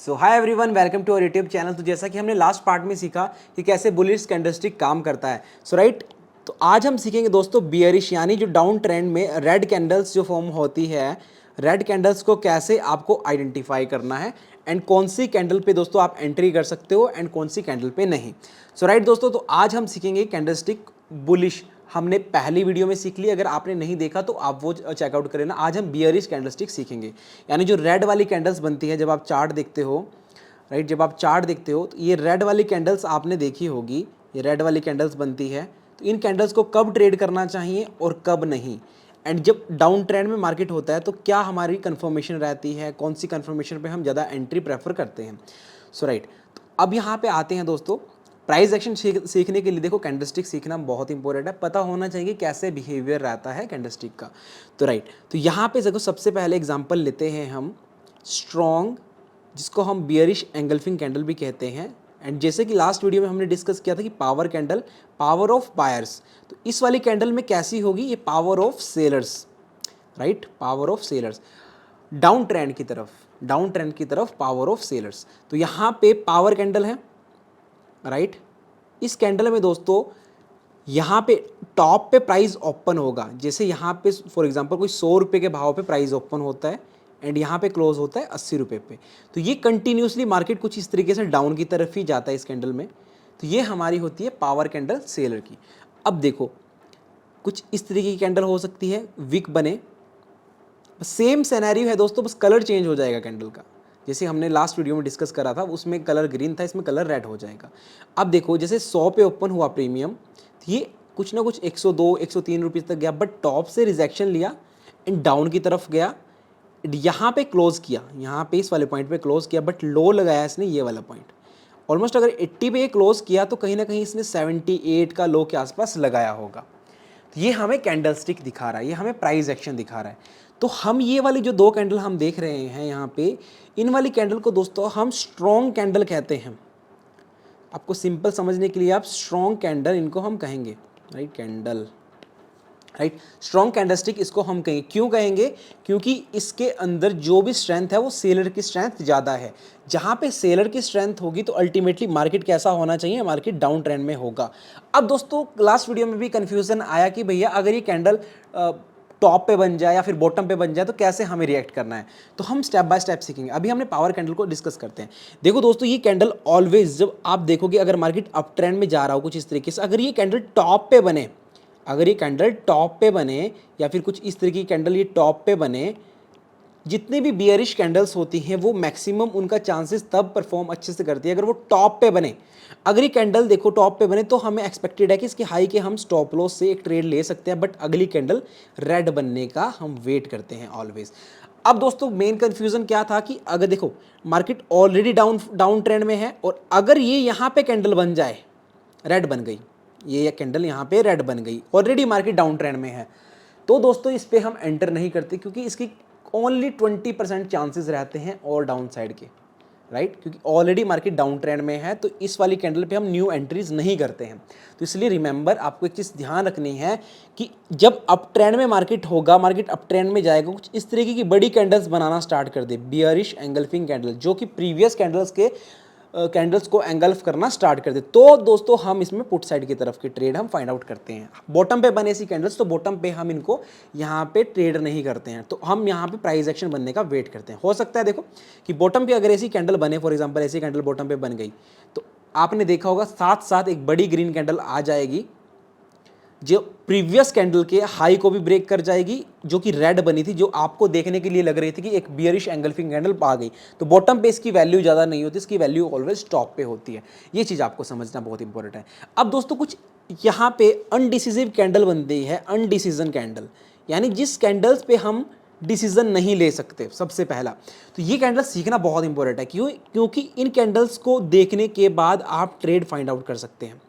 So hi everyone, welcome to our YouTube channel. तो जैसा कि हमने लास्ट पार्ट में सीखा कि कैसे बुलिश कैंडलस्टिक काम करता है, सो राइट। तो आज हम सीखेंगे दोस्तों बियरिश यानी जो डाउन ट्रेंड में रेड कैंडल्स जो फॉर्म होती है, रेड कैंडल्स को कैसे आपको आइडेंटिफाई करना है एंड कौन सी कैंडल पे दोस्तों आप एंट्री कर सकते हो एंड कौन सी कैंडल पे नहीं। सो राइट दोस्तों, तो आज हम सीखेंगे कैंडलस्टिक बुलिश। हमने पहली वीडियो में सीख ली, अगर आपने नहीं देखा तो आप वो चेकआउट करें ना। आज हम बियरिश कैंडलस्टिक सीखेंगे, यानी जो रेड वाली कैंडल्स बनती है जब आप चार्ट देखते हो, राइट। जब आप चार्ट देखते हो तो ये रेड वाली कैंडल्स आपने देखी होगी, ये रेड वाली कैंडल्स बनती है। तो इन कैंडल्स को कब ट्रेड करना चाहिए और कब नहीं, एंड जब डाउन ट्रेंड में मार्केट होता है तो क्या हमारी कंफर्मेशन रहती है, कौन सी कंफर्मेशन पे हम ज़्यादा एंट्री प्रेफर करते हैं। सो राइट, तो अब यहाँ पे आते हैं दोस्तों प्राइस एक्शन सीखने के लिए। देखो, कैंडलस्टिक सीखना बहुत इंपॉर्टेंट है, पता होना चाहिए कैसे बिहेवियर रहता है कैंडलस्टिक का। तो राइट, तो यहाँ पे देखो सबसे पहले एग्जांपल लेते हैं हम स्ट्रॉन्ग, जिसको हम बियरिश एंगल्फिंग कैंडल भी कहते हैं। एंड जैसे कि लास्ट वीडियो में हमने डिस्कस किया था कि power candle, power of buyers, तो इस वाली कैंडल में कैसी होगी, ये power of sellers, right, power of sellers down trend की तरफ, डाउन ट्रेंड की तरफ पावर ऑफ सेलर्स। तो यहाँ पे पावर कैंडल है, राइट। इस कैंडल में दोस्तों यहाँ पे टॉप पे प्राइस ओपन होगा, जैसे यहाँ पे फॉर एग्जांपल कोई 100 रुपये के भाव पे प्राइस ओपन होता है एंड यहाँ पे क्लोज होता है 80 रुपये पे। तो ये कंटिन्यूसली मार्केट कुछ इस तरीके से डाउन की तरफ ही जाता है इस कैंडल में। तो ये हमारी होती है पावर कैंडल सेलर की। अब देखो, कुछ इस तरीके की कैंडल हो सकती है, विक बने, सेम सिनेरियो है दोस्तों, बस कलर चेंज हो जाएगा कैंडल का। जैसे हमने लास्ट वीडियो में डिस्कस करा था, उसमें कलर ग्रीन था, इसमें कलर रेड हो जाएगा। अब देखो, जैसे 100 पे ओपन हुआ प्रीमियम, तो ये कुछ ना कुछ 102 103 रुपीज़ तक गया, बट टॉप से रिजेक्शन लिया एंड डाउन की तरफ गया। यहाँ पे क्लोज किया, यहाँ पे इस वाले पॉइंट पे क्लोज किया, बट लो लगाया इसने ये वाला पॉइंट। ऑलमोस्ट अगर 80 पे क्लोज किया तो कहीं ना कहीं इसने 78 का लो के आसपास लगाया होगा। तो ये हमें कैंडलस्टिक दिखा रहा है, ये हमें प्राइस एक्शन दिखा रहा है। तो हम ये वाली जो दो कैंडल हम देख रहे हैं यहाँ पे, इन वाली कैंडल को दोस्तों हम स्ट्रॉन्ग कैंडल कहते हैं। आपको सिंपल समझने के लिए आप स्ट्रॉन्ग कैंडल इनको हम कहेंगे, right, candle, right, strong candlestick इसको हम कहेंगे। क्यों कहेंगे? क्योंकि इसके अंदर जो भी स्ट्रेंथ है वो सेलर की स्ट्रेंथ ज़्यादा है। जहाँ पे सेलर की स्ट्रेंथ होगी तो अल्टीमेटली मार्केट कैसा होना चाहिए, मार्केट डाउन ट्रेंड में होगा। अब दोस्तों लास्ट वीडियो में भी कन्फ्यूज़न आया कि भैया अगर ये कैंडल टॉप पे बन जाए या फिर बॉटम पे बन जाए तो कैसे हमें रिएक्ट करना है। तो हम स्टेप बाय स्टेप सीखेंगे। अभी हमने पावर कैंडल को डिस्कस करते हैं। देखो दोस्तों, ये कैंडल ऑलवेज, जब आप देखोगे अगर मार्केट अप ट्रेंड में जा रहा हो कुछ इस तरीके से, अगर ये कैंडल टॉप पे बने, अगर ये कैंडल टॉप पे बने या फिर कुछ इस तरीके की कैंडल ये टॉप पे बने, जितने भी बियरिश कैंडल्स होती हैं वो मैक्सिमम उनका चांसेस तब परफॉर्म अच्छे से करती है अगर वो टॉप पे बने। अगर ये कैंडल देखो टॉप पे बने तो हमें एक्सपेक्टेड है कि इसके हाई के हम स्टॉप लॉस से एक ट्रेड ले सकते हैं, बट अगली कैंडल रेड बनने का हम वेट करते हैं ऑलवेज। अब दोस्तों मेन कंफ्यूजन क्या था कि अगर देखो मार्केट ऑलरेडी डाउन ट्रेंड में है और अगर ये यहाँ पे कैंडल बन जाए, रेड बन गई, ये कैंडल यहाँ पे रेड बन गई, ऑलरेडी मार्केट डाउन ट्रेंड में है, तो दोस्तों इस पे हम एंटर नहीं करते, क्योंकि इसकी ओनली 20% चांसेस रहते हैं और डाउन साइड के, राइट, क्योंकि ऑलरेडी मार्केट डाउन ट्रेंड में है। तो इस वाली कैंडल पे हम न्यू एंट्रीज नहीं करते हैं। तो इसलिए रिमेंबर, आपको एक चीज़ ध्यान रखनी है कि जब अप ट्रेंड में मार्केट होगा, मार्केट अप ट्रेंड में जाएगा, कुछ इस तरीके की बड़ी कैंडल्स बनाना स्टार्ट कर दे, बियरिश एंगल्फिंग कैंडल, जो कि प्रीवियस कैंडल्स को एंगल्फ करना स्टार्ट कर दे, तो दोस्तों हम इसमें पुट साइड की तरफ की ट्रेड हम फाइंड आउट करते हैं। बॉटम पे बने ऐसी कैंडल्स तो बॉटम पे हम इनको यहाँ पे ट्रेड नहीं करते हैं, तो हम यहाँ पे प्राइस एक्शन बनने का वेट करते हैं। हो सकता है देखो कि बॉटम पे अगर ऐसी कैंडल बने, फॉर एग्जांपल ऐसी कैंडल बॉटम पे बन गई, तो आपने देखा होगा साथ साथ एक बड़ी ग्रीन कैंडल आ जाएगी जो प्रीवियस कैंडल के हाई को भी ब्रेक कर जाएगी, जो कि रेड बनी थी, जो आपको देखने के लिए लग रही थी कि एक बियरिश एंगल्फिंग कैंडल आ गई। तो बॉटम पे इसकी वैल्यू ज़्यादा नहीं होती, इसकी वैल्यू ऑलवेज टॉप पे होती है। ये चीज़ आपको समझना बहुत इंपॉर्टेंट है। अब दोस्तों कुछ यहाँ पे अनडिसिसिव कैंडल बनती है, अनडिसीजन कैंडल, यानी जिस कैंडल्स पे हम डिसीजन नहीं ले सकते। सबसे पहला तो ये कैंडल सीखना बहुत इंपॉर्टेंट है। क्यों? क्योंकि इन कैंडल्स को देखने के बाद आप ट्रेड फाइंड आउट कर सकते हैं।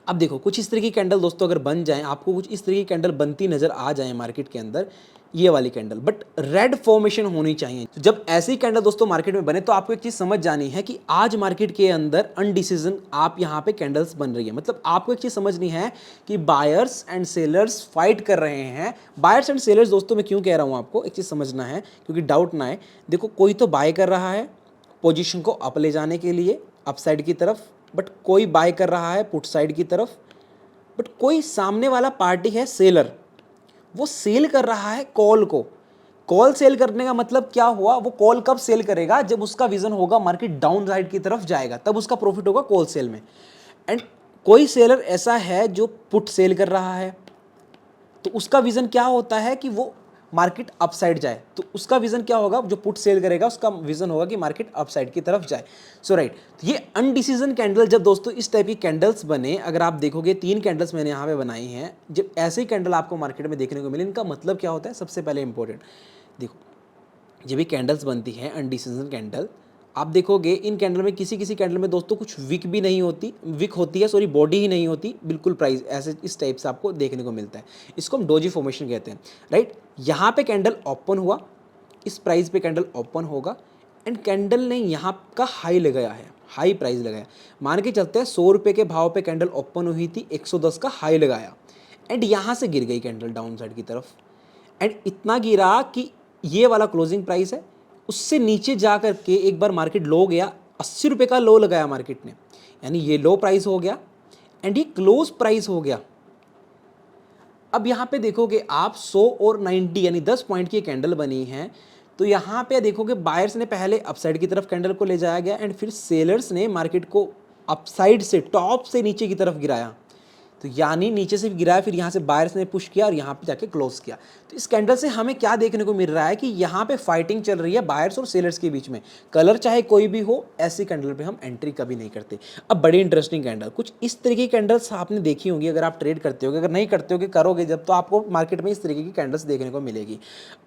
अब देखो कुछ इस तरह की कैंडल दोस्तों अगर बन जाएं, आपको कुछ इस तरह की कैंडल बनती नजर आ जाए मार्केट के अंदर, ये वाली कैंडल, बट रेड फॉर्मेशन होनी चाहिए। तो जब ऐसी कैंडल दोस्तों मार्केट में बने तो आपको एक चीज समझ जानी है कि आज मार्केट के अंदर अनडिसीजन आप यहाँ पे कैंडल्स बन रही है। मतलब आपको एक चीज समझनी है कि बायर्स एंड सेलर्स फाइट कर रहे हैं। बायर्स एंड सेलर्स दोस्तों मैं क्यों कह रहा हूँ, आपको एक चीज समझना है क्योंकि डाउट ना आए। देखो कोई तो बाय कर रहा है पोजीशन को अप ले जाने के लिए अप साइड की तरफ, बट कोई बाय कर रहा है पुट साइड की तरफ, बट कोई सामने वाला पार्टी है सेलर, वो सेल कर रहा है कॉल को। कॉल सेल करने का मतलब क्या हुआ, वो कॉल कब सेल करेगा, जब उसका विजन होगा मार्केट डाउन साइड की तरफ जाएगा, तब उसका प्रॉफिट होगा कॉल सेल में। एंड कोई सेलर ऐसा है जो पुट सेल कर रहा है, तो उसका विजन क्या होता है कि वो मार्केट अपसाइड जाए, तो उसका विजन क्या होगा, जो पुट सेल करेगा उसका विजन होगा कि मार्केट अपसाइड की तरफ जाए। सो राइट, ये अनडिसीजन कैंडल जब दोस्तों इस टाइप की कैंडल्स बने, अगर आप देखोगे 3 कैंडल्स मैंने यहाँ पे बनाई हैं, जब ऐसे ही कैंडल आपको मार्केट में देखने को मिले, इनका मतलब क्या होता है, सबसे पहले इंपॉर्टेंट देखो, जब भी कैंडल्स बनती हैं अनडिसीजन कैंडल, आप देखोगे इन कैंडल में किसी किसी कैंडल में दोस्तों कुछ विक भी नहीं होती, विक होती है सॉरी, बॉडी ही नहीं होती, बिल्कुल प्राइस ऐसे इस टाइप से आपको देखने को मिलता है। इसको हम डोजी फॉर्मेशन कहते हैं, राइट। यहाँ पे कैंडल ओपन हुआ, इस प्राइस पे कैंडल ओपन होगा एंड कैंडल ने यहाँ का हाई लगाया है, हाई प्राइस लगाया, मान के चलते हैं 100 रुपये के भाव पे कैंडल ओपन हुई थी, 110 का हाई लगाया एंड यहाँ से गिर गई कैंडल डाउन साइड की तरफ एंड इतना गिरा कि ये वाला क्लोजिंग प्राइस है, उससे नीचे जा कर के एक बार मार्केट लो गया, 80 रुपये का लो लगाया मार्केट ने, यानी ये लो प्राइस हो गया एंड ये क्लोज प्राइस हो गया। अब यहाँ पे देखोगे आप 100 और 90 यानी 10 पॉइंट की कैंडल बनी है, तो यहाँ पे देखोगे बायर्स ने पहले अपसाइड की तरफ कैंडल को ले जाया गया एंड फिर सेलर्स ने मार्केट को अपसाइड से टॉप से नीचे की तरफ गिराया, तो यानी नीचे से गिराया, फिर यहाँ से बायर्स ने पुश किया और यहाँ पे जाके क्लोज किया। तो इस कैंडल से हमें क्या देखने को मिल रहा है कि यहाँ पे फाइटिंग चल रही है बायर्स और सेलर्स के बीच में, कलर चाहे कोई भी हो, ऐसी कैंडल पे हम एंट्री कभी नहीं करते। अब बड़ी इंटरेस्टिंग कैंडल, कुछ इस तरीके की कैंडल्स आपने देखी होंगी, अगर आप ट्रेड करते होगे, अगर नहीं करते होगे करोगे जब, तो आपको मार्केट में इस तरीके की कैंडल्स देखने को मिलेगी।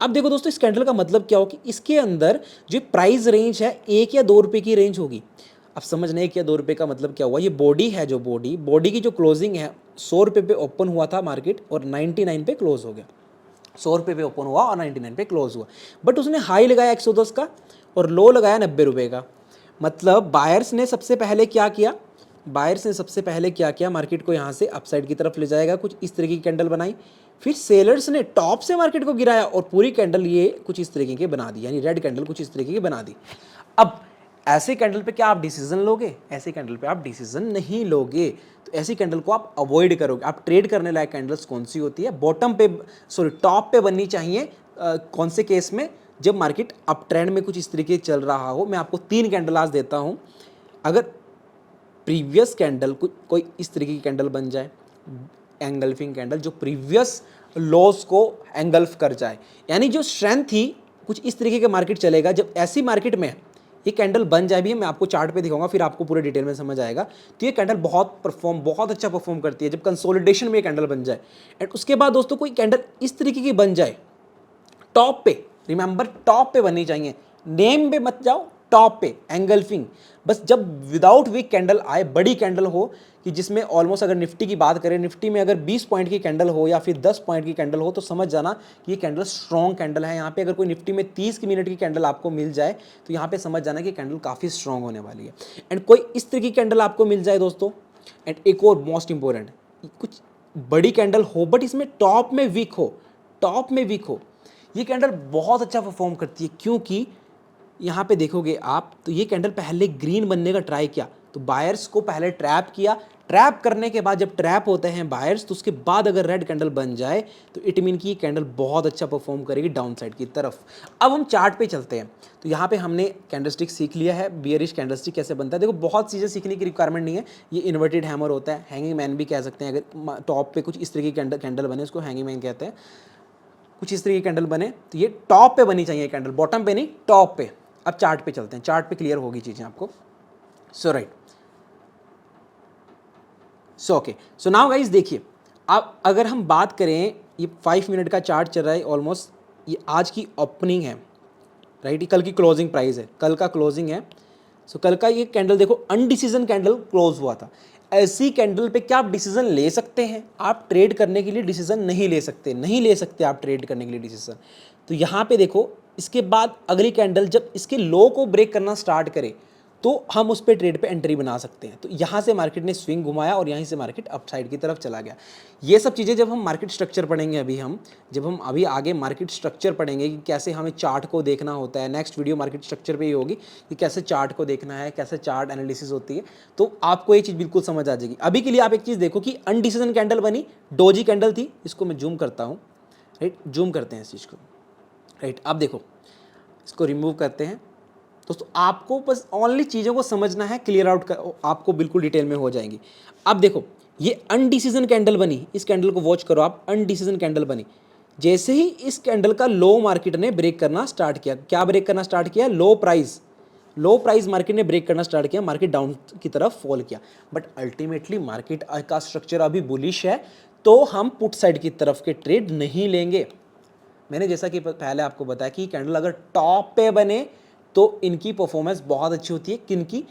अब देखो दोस्तों, इस कैंडल का मतलब क्या हो कि इसके अंदर जो प्राइस रेंज है 1 या 2 रुपये की रेंज होगी। अब समझने 1 या 2 रुपये का मतलब क्या हुआ, ये बॉडी है, जो बॉडी की जो क्लोजिंग है 100 रुपये पे ओपन हुआ था मार्केट और 99 पे क्लोज हो गया, 100 रुपये पे ओपन हुआ और 99 पे क्लोज हुआ, बट उसने हाई लगाया 110 का और लो लगाया 90 रुपये का। मतलब बायर्स ने सबसे पहले क्या किया, मार्केट को यहाँ से अपसाइड की तरफ ले जाएगा, कुछ इस तरीके की कैंडल बनाई, फिर सेलर्स ने टॉप से मार्केट को गिराया और पूरी कैंडल ये कुछ इस तरीके की बना दी, यानी रेड कैंडल कुछ इस तरीके की बना दी। अब ऐसे कैंडल पे क्या आप डिसीजन लोगे, ऐसे कैंडल पे आप डिसीजन नहीं लोगे, तो ऐसी कैंडल को आप अवॉइड करोगे। आप ट्रेड करने लायक कैंडल्स कौन सी होती है, बॉटम पे टॉप पे बननी चाहिए। कौन से केस में, जब मार्केट अप ट्रेंड में कुछ इस तरीके चल रहा हो। मैं आपको 3 कैंडल आज देता हूँ, अगर प्रीवियस कैंडल कोई इस तरीके की कैंडल बन जाए, एंगल्फिंग कैंडल जो प्रीवियस लॉस को एंगल्फ कर जाए, यानी जो स्ट्रेंथ थी कुछ इस तरीके का मार्केट चलेगा, जब ऐसी मार्केट में ये कैंडल बन जाए भी, मैं आपको चार्ट पे दिखाऊंगा, फिर आपको पूरे डिटेल में समझ आएगा। तो ये कैंडल बहुत अच्छा परफॉर्म करती है जब कंसोलिडेशन में ये कैंडल बन जाए। एंड उसके बाद दोस्तों कोई कैंडल इस तरीके की बन जाए टॉप पे, रिमेंबर टॉप पे बननी चाहिए, नेम पे मत जाओ, टॉप पे एंगल्फिंग, बस जब विदाउट वीक कैंडल आए, बड़ी कैंडल हो कि जिसमें ऑलमोस्ट, अगर निफ्टी की बात करें, निफ्टी में अगर 20 पॉइंट की कैंडल हो या फिर 10 पॉइंट की कैंडल हो, तो समझ जाना कि ये कैंडल स्ट्रॉन्ग कैंडल है। यहाँ पे अगर कोई निफ्टी में 30 की मिनट की कैंडल आपको मिल जाए, तो यहाँ पे समझ जाना कि कैंडल काफ़ी स्ट्रॉन्ग होने वाली है। एंड कोई इस तरह की कैंडल आपको मिल जाए दोस्तों, एंड एक और मोस्ट इंपॉर्टेंट, कुछ बड़ी कैंडल हो बट इसमें टॉप में वीक हो, ये कैंडल बहुत अच्छा परफॉर्म करती है, क्योंकि यहाँ पे देखोगे आप, तो ये कैंडल पहले ग्रीन बनने का ट्राई किया, तो बायर्स को पहले ट्रैप किया, ट्रैप करने के बाद जब ट्रैप होते हैं बायर्स, तो उसके बाद अगर रेड कैंडल बन जाए, तो इट मीन कि ये कैंडल बहुत अच्छा परफॉर्म करेगी डाउन साइड की तरफ। अब हम चार्ट पे चलते हैं, तो यहाँ पे हमने कैंडलस्टिक सीख लिया है, बियरिश कैंडलस्टिक कैसे बनता है। देखो बहुत चीज़ें सीखने की रिक्वायरमेंट नहीं है, ये इन्वर्टेड हैमर होता है, हैंगिंग मैन भी कह सकते हैं, अगर टॉप पे कुछ इस तरह की कैंडल बने उसको हैंगिंग मैन कहते हैं। कुछ इस तरह की कैंडल बने तो ये टॉप पे बनी चाहिए कैंडल, बॉटम पे नहीं, टॉप पे। अब चार्ट पे चलते हैं, चार्ट पे क्लियर होगी चीज़ें आपको। So right, so okay, so now guys देखिए, अब अगर हम बात करें, ये 5 मिनट का चार्ट चल रहा है ऑलमोस्ट, ये आज की ओपनिंग है, राइट, ये कल की क्लोजिंग प्राइस है, कल का क्लोजिंग है। सो कल का ये कैंडल देखो, अनडिसीजन कैंडल क्लोज हुआ था। ऐसी कैंडल पे क्या आप डिसीजन ले सकते हैं? आप ट्रेड करने के लिए डिसीजन नहीं ले सकते आप ट्रेड करने के लिए डिसीजन। तो यहाँ पे देखो, इसके बाद अगली कैंडल जब इसके लो को ब्रेक करना स्टार्ट करे, तो हम उस पर ट्रेड पे एंट्री बना सकते हैं। तो यहाँ से मार्केट ने स्विंग घुमाया और यहीं से मार्केट अपसाइड की तरफ चला गया। ये सब चीज़ें जब हम मार्केट स्ट्रक्चर पढ़ेंगे, जब हम अभी आगे मार्केट स्ट्रक्चर पढ़ेंगे कि कैसे हमें चार्ट को देखना होता है, नेक्स्ट वीडियो मार्केट स्ट्रक्चर पे ही होगी कि कैसे चार्ट को देखना है, कैसे चार्ट एनालिसिस होती है, तो आपको ये चीज़ बिल्कुल समझ आ जाएगी। अभी के लिए आप एक चीज़ देखो कि अनडिसीजन कैंडल बनी, डोजी कैंडल थी, इसको मैं जूम करता हूँ, राइट, जूम करते हैं इस चीज़ को, राइट। अब देखो इसको रिमूव करते हैं दोस्तों, आपको बस ओनली चीज़ों को समझना है, क्लियर आउट कर आपको बिल्कुल डिटेल में हो जाएंगी। अब देखो ये अनडिसीजन कैंडल बनी, इस कैंडल को वॉच करो आप, अनडिसीजन कैंडल बनी। जैसे ही इस कैंडल का लो मार्केट ने ब्रेक करना स्टार्ट किया, क्या ब्रेक करना स्टार्ट किया, लो प्राइस मार्केट ने ब्रेक करना स्टार्ट किया, मार्केट डाउन की तरफ फॉल किया। बट अल्टीमेटली मार्केट का स्ट्रक्चर अभी बुलिश है, तो हम पुट साइड की तरफ के ट्रेड नहीं लेंगे। मैंने जैसा कि पहले आपको बताया कि कैंडल अगर टॉप पे बने तो इनकी परफॉर्मेंस बहुत अच्छी होती है, किनकी।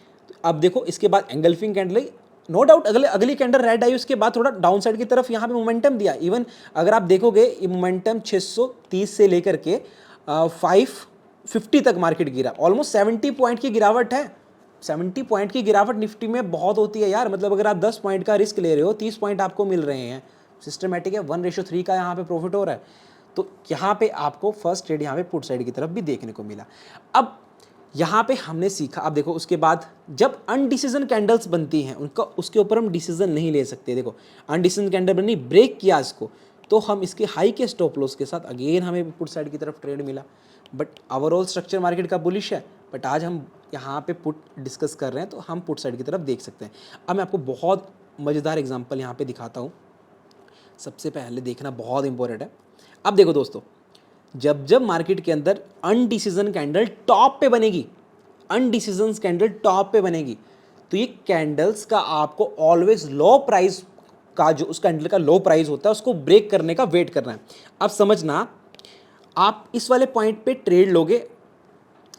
अब देखो इसके बाद एंगल्फिंग कैंडल है, नो डाउट अगली कैंडल रेड आई, उसके बाद थोड़ा डाउन साइड की तरफ यहाँ पे मोमेंटम दिया। इवन अगर आप देखोगे ये मोमेंटम 630 से लेकर के 550 तक मार्केट गिरा, ऑलमोस्ट 70 पॉइंट की गिरावट है। 70 पॉइंट की गिरावट निफ्टी में बहुत होती है यार, मतलब अगर आप 10 पॉइंट का रिस्क ले रहे हो, 30 पॉइंट आपको मिल रहे हैं, सिस्टमेटिक है, 1:3 का यहाँ पे प्रॉफिट हो रहा है। तो यहाँ पे आपको फर्स्ट ट्रेड यहाँ पे पुट साइड की तरफ भी देखने को मिला। अब यहाँ पे हमने सीखा, अब देखो उसके बाद जब अनडिसीजन कैंडल्स बनती हैं उनका, उसके ऊपर हम डिसीजन नहीं ले सकते। देखो अनडिसीजन कैंडल बनी, ब्रेक किया इसको, तो हम इसके हाई के स्टॉप लॉस के साथ अगेन हमें पुट साइड की तरफ ट्रेड मिला। बट ओवरऑल स्ट्रक्चर मार्केट का बुलिश है, बट आज हम यहाँ पे पुट डिस्कस कर रहे हैं, तो हम पुट साइड की तरफ देख सकते हैं। अब मैं आपको बहुत मज़ेदार एग्जाम्पल यहाँ पे दिखाता हूँ। सबसे पहले देखना बहुत इंपॉर्टेंट है। अब देखो दोस्तों, जब मार्केट के अंदर अनडिसीजन कैंडल टॉप पे बनेगी, अनडिसीजन कैंडल टॉप पे बनेगी, तो ये कैंडल्स का आपको ऑलवेज लो प्राइस का, जो उस कैंडल का लो प्राइस होता है, उसको ब्रेक करने का वेट करना है। अब समझना, आप इस वाले पॉइंट पे ट्रेड लोगे,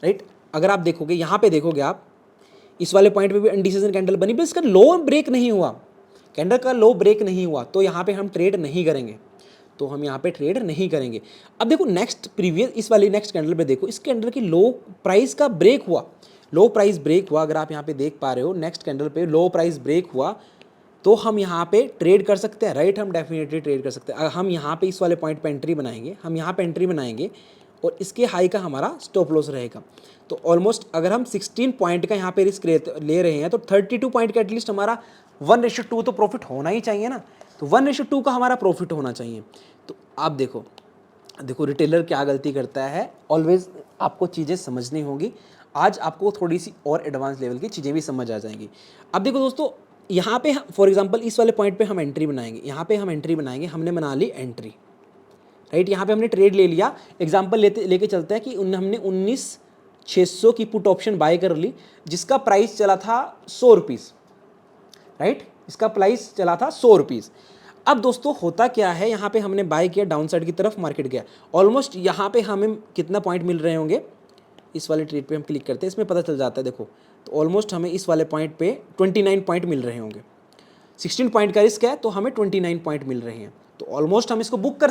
राइट। अगर आप देखोगे यहाँ पे, देखोगे आप इस वाले पॉइंट पे भी अनडिसीजन कैंडल बनी, बस इसका लो ब्रेक नहीं हुआ, कैंडल का लो ब्रेक नहीं हुआ, तो यहाँ पे हम ट्रेड नहीं करेंगे, तो हम यहाँ पे ट्रेड नहीं करेंगे। अब देखो नेक्स्ट प्रीवियस, इस वाली नेक्स्ट कैंडल पे देखो, इस कैंडल की लो प्राइस का ब्रेक हुआ, लो प्राइस ब्रेक हुआ, अगर आप यहाँ पे देख पा रहे हो, नेक्स्ट कैंडल पे लो प्राइस ब्रेक हुआ, तो हम यहाँ पे ट्रेड कर सकते हैं, राइट। हम डेफिनेटली ट्रेड कर सकते हैं। हम यहाँ पे इस वाले पॉइंट पे एंट्री बनाएंगे, हम यहाँ पे एंट्री बनाएंगे और इसके हाई का हमारा स्टॉप लॉस रहेगा। तो ऑलमोस्ट अगर हम 16 पॉइंट का यहाँ पे रिस्क ले रहे हैं, तो 32 पॉइंट का एटलीस्ट हमारा 1:2 तो प्रॉफिट होना ही चाहिए ना, तो 1:2 का हमारा प्रॉफिट होना चाहिए। तो आप देखो रिटेलर क्या गलती करता है, ऑलवेज आपको चीज़ें समझनी होगी। आज आपको थोड़ी सी और एडवांस लेवल की चीज़ें भी समझ आ जाएंगी। अब देखो दोस्तों, यहाँ पे फॉर एग्जांपल इस वाले पॉइंट पे हम एंट्री बनाएंगे, यहाँ पे हम एंट्री बनाएंगे, हमने बना ली एंट्री, राइट। यहाँ पे हमने ट्रेड ले लिया, एग्जांपल लेके चलते हैं कि हमने 19,600 की पुट ऑप्शन बाय कर ली, जिसका प्राइस चला था 100 रुपीज़, राइट। इसका प्राइस चला था 100 रुपीज़। अब दोस्तों होता क्या है, यहाँ पे हमने बाय किया, डाउन साइड की तरफ मार्केट गया, ऑलमोस्ट यहाँ पे हमें कितना पॉइंट मिल रहे होंगे, इस वाले ट्रेड पे हम क्लिक करते हैं, इसमें पता चल जाता है। देखो तो ऑलमोस्ट हमें इस वाले पॉइंट पे 29 पॉइंट मिल रहे होंगे, 16 पॉइंट का रिस्क है, तो हमें 29 पॉइंट मिल रहे हैं, तो ऑलमोस्ट हम इसको बुक कर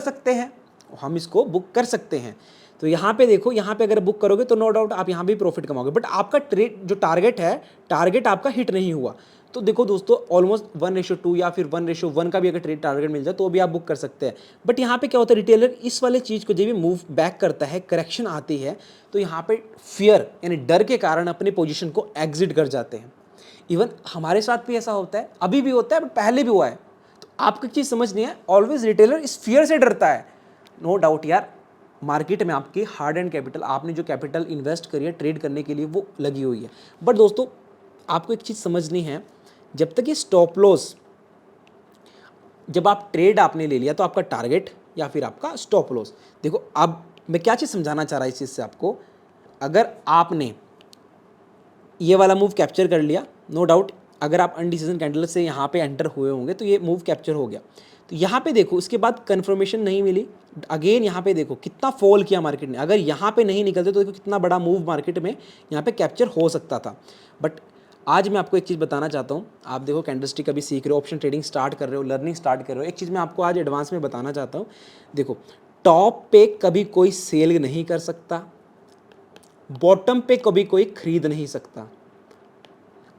सकते हैं, तो यहाँ पे देखो, यहाँ पे अगर बुक करोगे तो नो डाउट आप यहाँ भी प्रॉफिट कमाओगे, बट आपका ट्रेड जो टारगेट आपका हिट नहीं हुआ। तो देखो दोस्तों, ऑलमोस्ट 1:2 या फिर 1:1 का भी अगर ट्रेड टारगेट मिल जाए तो भी आप बुक कर सकते हैं। बट यहाँ पे क्या होता है, रिटेलर इस वाले चीज़ को जब भी मूव बैक करता है, करेक्शन आती है, तो यहाँ पे फियर यानी डर के कारण अपनी पोजीशन को एग्जिट कर जाते हैं। इवन हमारे साथ भी ऐसा होता है, अभी भी होता है, बट पहले भी हुआ है। तो आपको एक चीज़ समझनी है, ऑलवेज रिटेलर इस फियर से डरता है। नो डाउट यार, मार्केट में आपकी हार्ड एंड कैपिटल, आपने जो कैपिटल इन्वेस्ट करी है ट्रेड करने के लिए, वो लगी हुई है। बट दोस्तों आपको एक चीज़ समझनी है, जब तक ये स्टॉप लॉस, जब आप ट्रेड आपने ले लिया तो आपका टारगेट या फिर आपका स्टॉप लॉस, देखो अब मैं क्या चीज़ समझाना चाह रहा इस चीज़ से आपको, अगर आपने ये वाला मूव कैप्चर कर लिया, नो डाउट अगर आप अनडिसीजन कैंडल से यहाँ पे एंटर हुए होंगे तो ये मूव कैप्चर हो गया। तो यहाँ पे देखो उसके बाद कंफर्मेशन नहीं मिली, अगेन यहाँ पे देखो कितना फॉल किया मार्केट ने, अगर यहाँ पे नहीं निकलते तो देखो कितना बड़ा मूव मार्केट में यहाँ पे कैप्चर हो सकता था। बट आज मैं आपको एक चीज़ बताना चाहता हूँ, आप देखो कैंडलस्टिक अभी सीख रहे हो, ऑप्शन ट्रेडिंग स्टार्ट कर रहे हो, लर्निंग स्टार्ट कर रहे हो, एक चीज़ मैं आपको आज एडवांस में बताना चाहता हूँ। देखो टॉप पे कभी कोई सेल नहीं कर सकता, बॉटम पे कभी कोई खरीद नहीं सकता,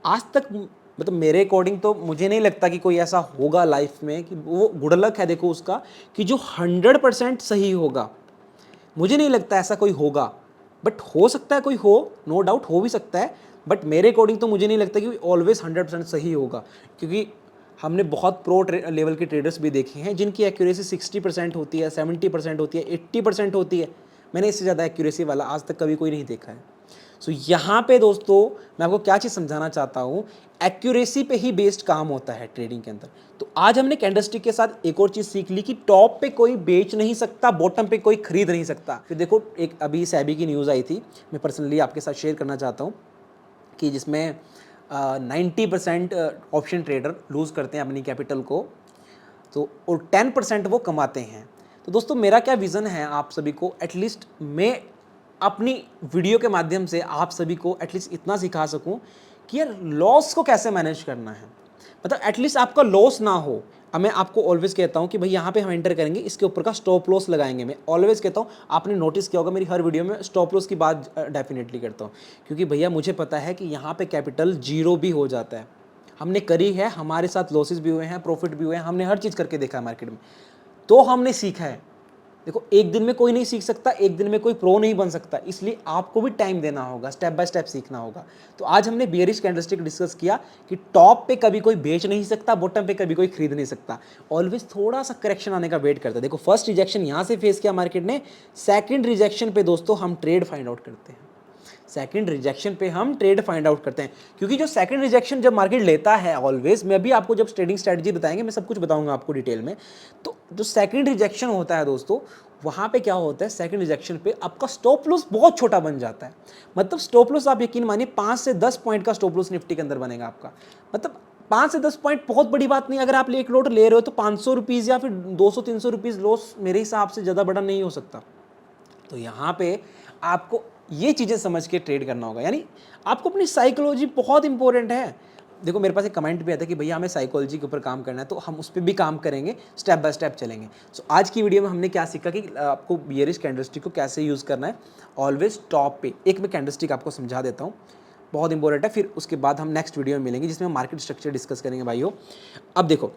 आज तक मतलब मेरे अकॉर्डिंग तो मुझे नहीं लगता कि कोई ऐसा होगा लाइफ में कि वो गुड लक है देखो उसका, कि जो 100% सही होगा। मुझे नहीं लगता ऐसा कोई होगा, बट हो सकता है कोई हो, नो डाउट हो भी सकता है, बट मेरे अकॉर्डिंग तो मुझे नहीं लगता कि ऑलवेज 100% सही होगा, क्योंकि हमने बहुत प्रो लेवल के ट्रेडर्स भी देखे हैं जिनकी एक्यूरेसी 60% होती है, 70% होती है, 80% होती है। मैंने इससे ज़्यादा एक्यूरेसी वाला आज तक कभी कोई नहीं देखा है। सो यहाँ पे दोस्तों मैं आपको क्या चीज़ समझाना चाहता हूँ, एक्यूरेसी पे ही बेस्ड काम होता है ट्रेडिंग के अंदर। तो आज हमने कैंडलस्टिक के साथ एक और चीज़ सीख ली कि टॉप पे कोई बेच नहीं सकता, बॉटम पे कोई खरीद नहीं सकता। फिर देखो एक अभी सेबी की न्यूज़ आई थी, मैं पर्सनली आपके साथ शेयर करना चाहता हूँ, कि जिसमें 90% ऑप्शन ट्रेडर लूज़ करते हैं अपनी कैपिटल को, तो और 10% वो कमाते हैं। तो दोस्तों मेरा क्या विज़न है आप सभी को, एटलीस्ट मैं अपनी वीडियो के माध्यम से आप सभी को एटलीस्ट इतना सिखा सकूं कि यार लॉस को कैसे मैनेज करना है, मतलब एटलीस्ट आपका लॉस ना हो। अब मैं आपको ऑलवेज कहता हूं कि भाई यहाँ पे हम एंटर करेंगे, इसके ऊपर का स्टॉप लॉस लगाएंगे। मैं ऑलवेज कहता हूं, आपने नोटिस किया होगा मेरी हर वीडियो में स्टॉप लॉस की बात डेफिनेटली करता हूं, क्योंकि भैया मुझे पता है कि यहाँ पे कैपिटल जीरो भी हो जाता है। हमने करी है, हमारे साथ लॉसेस भी हुए हैं, प्रॉफिट भी हुए हैं, हमने हर चीज़ करके देखा है मार्केट में, तो हमने सीखा है। देखो एक दिन में कोई नहीं सीख सकता, एक दिन में कोई प्रो नहीं बन सकता, इसलिए आपको भी टाइम देना होगा, स्टेप बाय स्टेप सीखना होगा। तो आज हमने बियरिश कैंडलस्टिक डिस्कस किया कि टॉप पे कभी कोई बेच नहीं सकता, बॉटम पे कभी कोई खरीद नहीं सकता, ऑलवेज थोड़ा सा करेक्शन आने का वेट करता है। देखो फर्स्ट रिजेक्शन यहाँ से फेस किया मार्केट ने, सेकेंड रिजेक्शन पे दोस्तों हम ट्रेड फाइंड आउट करते हैं, सेकंड रिजेक्शन पे हम ट्रेड फाइंड आउट करते हैं, क्योंकि जो सेकंड रिजेक्शन जब मार्केट लेता है ऑलवेज, मैं भी आपको जब ट्रेडिंग स्ट्रेटजी बताएंगे मैं सब कुछ बताऊंगा आपको डिटेल में। तो जो सेकंड रिजेक्शन होता है दोस्तों, वहां पे क्या होता है, सेकंड रिजेक्शन पे आपका स्टॉप लॉस बहुत छोटा बन जाता है। मतलब स्टॉप लॉस आप यकीन मानिए 5 से 10 पॉइंट का स्टॉप लॉस निफ्टी के अंदर बनेगा आपका। मतलब 5 से 10 पॉइंट बहुत बड़ी बात नहीं, अगर आप एक लोट ले रहे हो तो 500 रुपीज़ या फिर 200-300 रुपीज़ लॉस मेरे हिसाब से ज़्यादा बड़ा नहीं हो सकता। तो यहाँ पे आपको ये चीज़ें समझ के ट्रेड करना होगा, यानी आपको अपनी साइकोलॉजी बहुत इंपॉर्टेंट है। देखो मेरे पास एक कमेंट भी आता है कि भैया हमें साइकोलॉजी के ऊपर काम करना है, तो हम उस पर भी काम करेंगे, स्टेप बाय स्टेप चलेंगे। सो आज की वीडियो में हमने क्या सीखा कि आपको बियरिश कैंडलस्टिक को कैसे यूज़ करना है, ऑलवेज टॉप पे। एक मैं कैंडलस्टिक आपको समझा देता हूँ, बहुत इंपॉर्टेंट है, फिर उसके बाद हम नेक्स्ट वीडियो में मिलेंगे जिसमें मार्केट स्ट्रक्चर डिस्कस करेंगे भाइयों। अब देखो,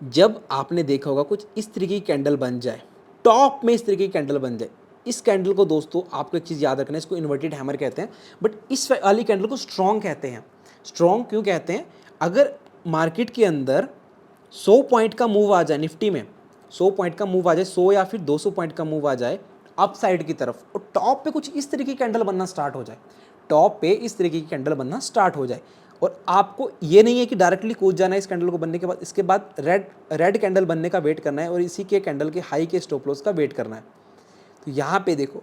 जब आपने देखा होगा कुछ इस तरीके की कैंडल बन जाए, टॉप में इस तरीके की कैंडल बन जाए, इस कैंडल को दोस्तों आपको एक चीज़ याद रखना है, इसको इन्वर्टेड हैमर कहते हैं, बट इस वाली कैंडल को स्ट्रॉन्ग कहते हैं। स्ट्रॉन्ग क्यों कहते हैं, अगर मार्केट के अंदर 100 पॉइंट का मूव आ जाए, निफ्टी में 100 पॉइंट का मूव आ जाए, 100 या फिर 200 पॉइंट का मूव आ जाए अप साइड की तरफ, और टॉप पे कुछ इस तरीके की कैंडल बनना स्टार्ट हो जाए, टॉप पे इस तरीके की कैंडल बनना स्टार्ट हो जाए, और आपको ये नहीं है कि डायरेक्टली कूद जाना है इस कैंडल को बनने के बाद, इसके बाद रेड कैंडल बनने का वेट करना है और इसी के कैंडल के हाई के स्टॉप लॉस का वेट करना है। तो यहाँ पे देखो,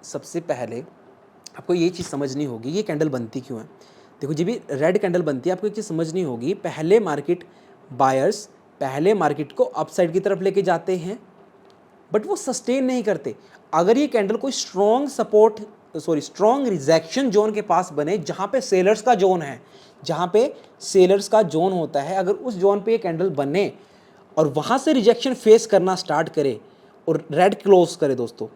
सबसे पहले आपको ये चीज़ समझनी होगी ये कैंडल बनती क्यों है। देखो जब भी रेड कैंडल बनती है आपको एक चीज़ समझनी होगी, पहले मार्केट बायर्स पहले मार्केट को अपसाइड की तरफ लेके जाते हैं, बट वो सस्टेन नहीं करते। अगर ये कैंडल कोई स्ट्रॉन्ग रिजेक्शन जोन के पास बने, जहाँ पे सेलर्स का जोन है, जहाँ पे सेलर्स का जोन होता है, अगर उस जोन पे ये कैंडल बने और वहाँ से रिजेक्शन फेस करना स्टार्ट करे और रेड क्लोज करे दोस्तों,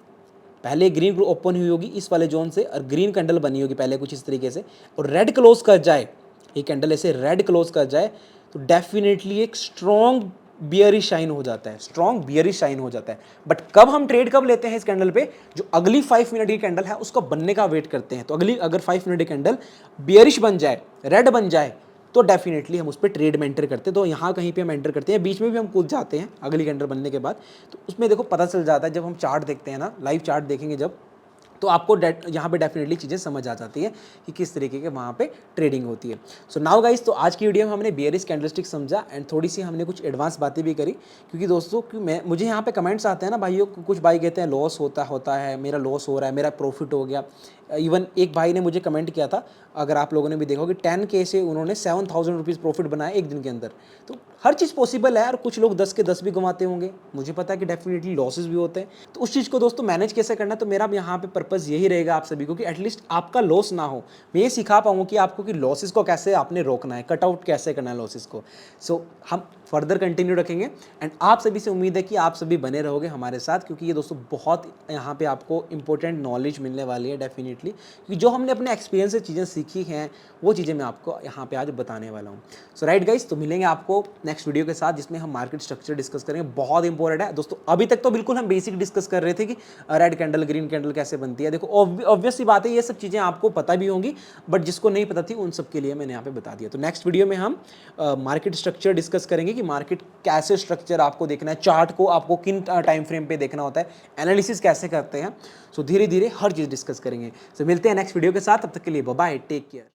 पहले ग्रीन ओपन हुई होगी इस वाले जोन से और ग्रीन कैंडल बनी होगी पहले कुछ इस तरीके से, और रेड क्लोज कर जाए, ये कैंडल ऐसे रेड क्लोज कर जाए, तो डेफिनेटली एक स्ट्रॉन्ग बियरिश शाइन हो जाता है, स्ट्रॉन्ग बियरिश शाइन हो जाता है। बट कब हम ट्रेड कब लेते हैं इस कैंडल पे, जो अगली 5 मिनट की कैंडल है उसको बनने का वेट करते हैं। तो अगली अगर 5 मिनट की कैंडल बियरिश बन जाए, रेड बन जाए, तो डेफिनेटली हम उस पर ट्रेड में एंटर करते हैं। तो यहाँ कहीं पे हम एंटर करते हैं, बीच में भी हम कूद जाते हैं अगली कैंडल बनने के बाद। तो उसमें देखो पता चल जाता है, जब हम चार्ट देखते हैं ना, लाइव चार्ट देखेंगे जब, तो आपको यहाँ पे डेफिनेटली चीज़ें समझ आ जाती है कि किस तरीके के वहाँ पे ट्रेडिंग होती है। सो नाउ गाइस, तो आज की वीडियो में हमने बियरिश कैंडलस्टिक समझा एंड थोड़ी सी हमने कुछ एडवांस बातें भी करी, क्योंकि दोस्तों मुझे यहाँ पे कमेंट्स आते हैं ना भाइयों, कुछ भाई कहते हैं लॉस होता है, मेरा लॉस हो रहा है, मेरा प्रॉफिट हो गया। इवन एक भाई ने मुझे कमेंट किया था, अगर आप लोगों ने भी देखा कि 10K से उन्होंने 7,000 रुपीज़ प्रॉफिट बनाया एक दिन के अंदर। तो हर चीज़ पॉसिबल है, और कुछ लोग 10 के 10 भी कमाते होंगे, मुझे पता है कि डेफिनेटली लॉसेस भी होते हैं। तो उस चीज़ को दोस्तों मैनेज कैसे करना है, तो मेरा यहाँ पे पर्पज़ यही रहेगा आप सभी को कि एटलीस्ट आपका लॉस ना हो। मैं ये सिखा पाऊँ कि आपको कि लॉसेस को कैसे आपने रोकना है, कट आउट कैसे करना है लॉसेस को। सो हम फर्दर कंटिन्यू रखेंगे एंड आप सभी से उम्मीद है कि आप सभी बने रहोगे हमारे साथ, क्योंकि ये दोस्तों बहुत यहाँ पे आपको इंपॉर्टेंट नॉलेज मिलने वाली है डेफिनेटली, क्योंकि जो हमने अपने एक्सपीरियंस से चीज़ें सीखी हैं वो चीज़ें मैं आपको यहाँ पे आज बताने वाला हूँ। सो राइट गाइस, तो मिलेंगे आपको नेक्स्ट वीडियो के साथ जिसमें हम मार्केट स्ट्रक्चर डिस्कस करेंगे। बहुत इंपॉर्टेंट है दोस्तों। अभी तक तो बिल्कुल हम बेसिक डिस्कस कर रहे थे कि रेड कैंडल ग्रीन कैंडल कैसे बनती है। देखो ऑब्वियस सी बात है, ये सब चीज़ें आपको पता भी होंगी, बट जिसको नहीं पता थी उन सब के लिए मैंने यहाँ पे बता दिया। तो नेक्स्ट वीडियो में हम मार्केट स्ट्रक्चर डिस्कस करेंगे कि मार्केट कैसे स्ट्रक्चर आपको देखना है, चार्ट को आपको किन टाइम फ्रेम पे देखना होता है, एनालिसिस कैसे करते हैं। सो धीरे धीरे हर चीज़ डिस्कस करेंगे। सो मिलते हैं नेक्स्ट वीडियो के साथ, तब तक के लिए बाय बाय, टेक केयर।